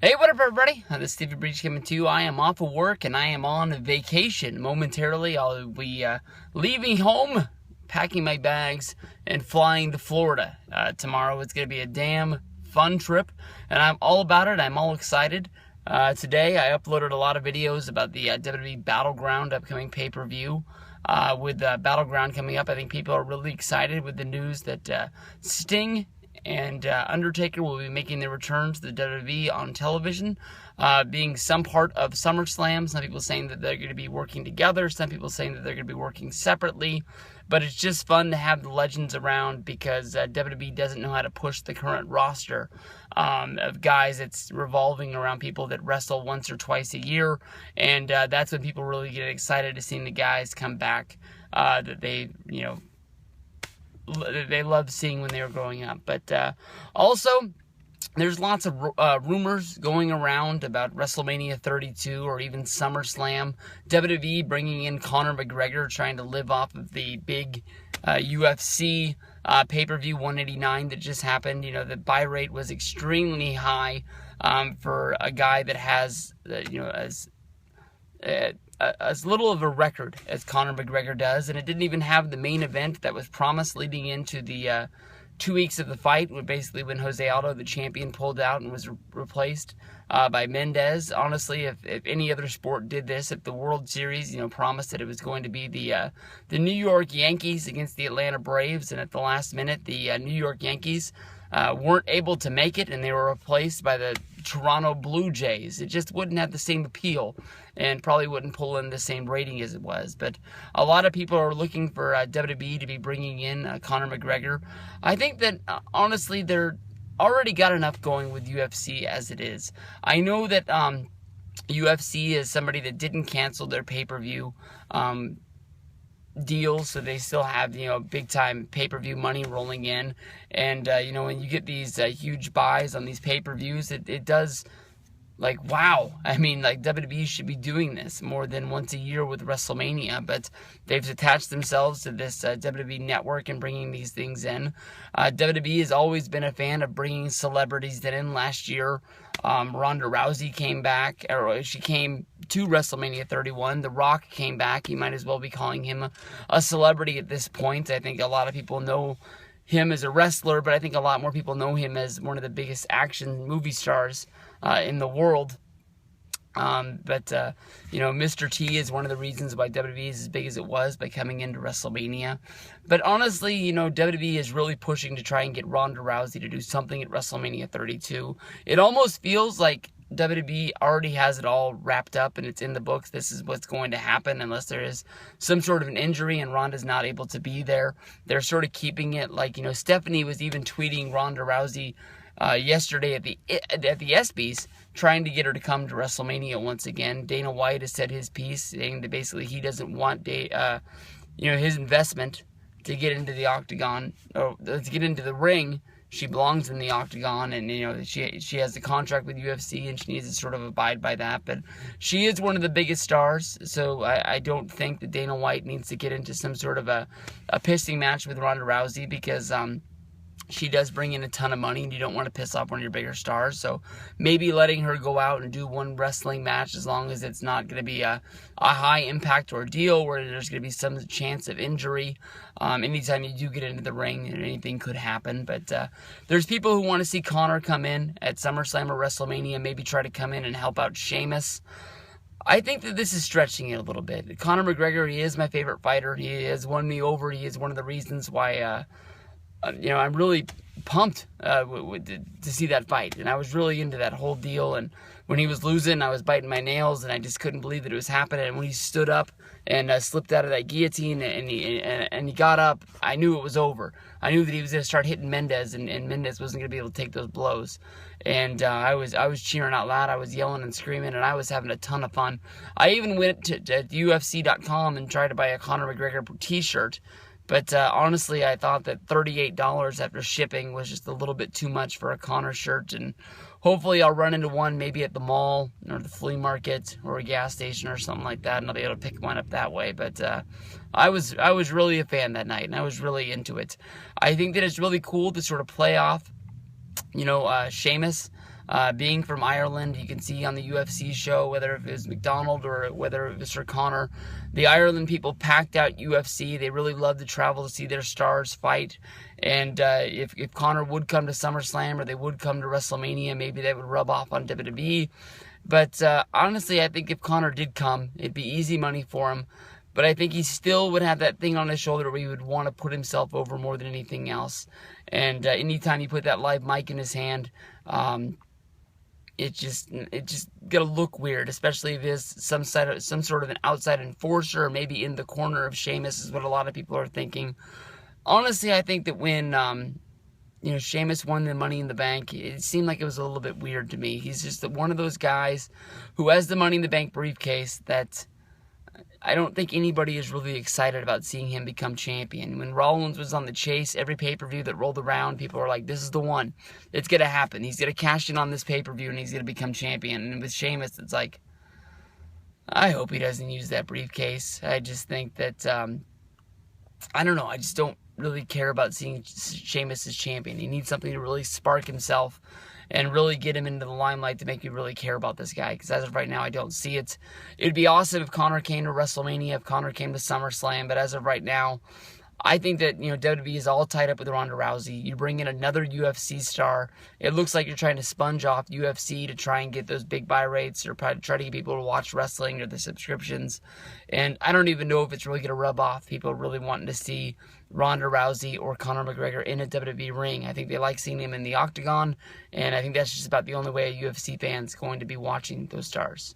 Hey, what up, everybody? This is Stevie Breach coming to you. I am off of work and I am on vacation. Momentarily, I'll be leaving home, packing my bags, and flying to Florida tomorrow. It's going to be a damn fun trip, and I'm all about it. I'm all excited. Today, I uploaded a lot of videos about the WWE Battleground upcoming pay-per-view. With Battleground coming up, I think people are really excited with the news that Sting and Undertaker will be making their return to the WWE on television, being some part of SummerSlam. Some people saying that they're going to be working together. Some people saying that they're going to be working separately. But it's just fun to have the legends around because WWE doesn't know how to push the current roster of guys. It's revolving around people that wrestle once or twice a year. And that's when people really get excited to seeing the guys come back that they loved seeing when they were growing up. But also, there's lots of rumors going around about WrestleMania 32 or even SummerSlam. WWE bringing in Conor McGregor, trying to live off of the big UFC pay-per-view 189 that just happened. You know, the buy rate was extremely high for a guy that has, as little of a record as Conor McGregor does, and it didn't even have the main event that was promised leading into the 2 weeks of the fight, basically when Jose Aldo, the champion, pulled out and was replaced by Mendez. Honestly, if any other sport did this, if the World Series, promised that it was going to be the New York Yankees against the Atlanta Braves, and at the last minute, the New York Yankees weren't able to make it, and they were replaced by the Toronto Blue Jays. It just wouldn't have the same appeal and probably wouldn't pull in the same rating as it was. But a lot of people are looking for WWE to be bringing in Conor McGregor. I think that, honestly, they're already got enough going with UFC as it is. I know that UFC is somebody that didn't cancel their pay-per-view deals, so they still have big time pay-per-view money rolling in, and when you get these huge buys on these pay-per-views, it does, wow. I mean, WWE should be doing this more than once a year with WrestleMania, but they've attached themselves to this WWE network and bringing these things in. WWE has always been a fan of bringing celebrities in. Last year, Ronda Rousey came back, or she came to WrestleMania 31. The Rock came back. You might as well be calling him a celebrity at this point. I think a lot of people know him as a wrestler, but I think a lot more people know him as one of the biggest action movie stars in the world. Mr. T is one of the reasons why WWE is as big as it was by coming into WrestleMania. But honestly, WWE is really pushing to try and get Ronda Rousey to do something at WrestleMania 32. It almost feels like WWE already has it all wrapped up and it's in the books. This is what's going to happen unless there is some sort of an injury and Ronda's not able to be there. They're sort of keeping it Stephanie was even tweeting Ronda Rousey yesterday at the ESPYs, trying to get her to come to WrestleMania once again. Dana White has said his piece, saying that basically he doesn't want his investment to get into the octagon, or to get into the ring. She belongs in the octagon, and she has a contract with UFC, and she needs to sort of abide by that. But she is one of the biggest stars, so I don't think that Dana White needs to get into some sort of a pissing match with Ronda Rousey, because she does bring in a ton of money, and you don't want to piss off one of your bigger stars. So maybe letting her go out and do one wrestling match, as long as it's not going to be a high-impact ordeal where there's going to be some chance of injury. Anytime you do get into the ring, anything could happen. But there's people who want to see Conor come in at SummerSlam or WrestleMania, maybe try to come in and help out Sheamus. I think that this is stretching it a little bit. Conor McGregor, he is my favorite fighter. He has won me over. He is one of the reasons why I'm really pumped to see that fight, and I was really into that whole deal. And when he was losing, I was biting my nails, and I just couldn't believe that it was happening. And when he stood up and slipped out of that guillotine, and he got up, I knew it was over. I knew that he was going to start hitting Mendez, and Mendez wasn't going to be able to take those blows. And I was cheering out loud. I was yelling and screaming, and I was having a ton of fun. I even went to UFC.com and tried to buy a Conor McGregor t-shirt. But honestly, I thought that $38 after shipping was just a little bit too much for a Conor shirt. And hopefully I'll run into one maybe at the mall or the flea market or a gas station or something like that, and I'll be able to pick one up that way. But I was really a fan that night, and I was really into it. I think that it's really cool to sort of play off, Sheamus. Being from Ireland, you can see on the UFC show, whether it was McDonald or whether it was for Conor, the Ireland people packed out UFC. They really love to travel to see their stars fight. And if Conor would come to SummerSlam or they would come to WrestleMania, maybe they would rub off on WWE. But honestly, I think if Conor did come, it'd be easy money for him. But I think he still would have that thing on his shoulder where he would want to put himself over more than anything else. And anytime you put that live mic in his hand, it just gonna look weird, especially if it's some sort of an outside enforcer, or maybe in the corner of Sheamus, is what a lot of people are thinking. Honestly, I think that when Sheamus won the Money in the Bank, it seemed like it was a little bit weird to me. He's just one of those guys who has the Money in the Bank briefcase that I don't think anybody is really excited about seeing him become champion. When Rollins was on the chase, every pay-per-view that rolled around, people were like, this is the one. It's going to happen. He's going to cash in on this pay-per-view and he's going to become champion. And with Sheamus, it's like, I hope he doesn't use that briefcase. I just think that, I don't know. I just don't really care about seeing Sheamus as champion. He needs something to really spark himself and really get him into the limelight to make you really care about this guy. Because as of right now, I don't see it. It'd be awesome if Conor came to WrestleMania, if Conor came to SummerSlam. But as of right now, I think that WWE is all tied up with Ronda Rousey. You bring in another UFC star. It looks like you're trying to sponge off UFC to try and get those big buy rates or try to get people to watch wrestling or the subscriptions. And I don't even know if it's really going to rub off people really wanting to see Ronda Rousey or Conor McGregor in a WWE ring. I think they like seeing him in the octagon, and I think that's just about the only way a UFC fan's going to be watching those stars.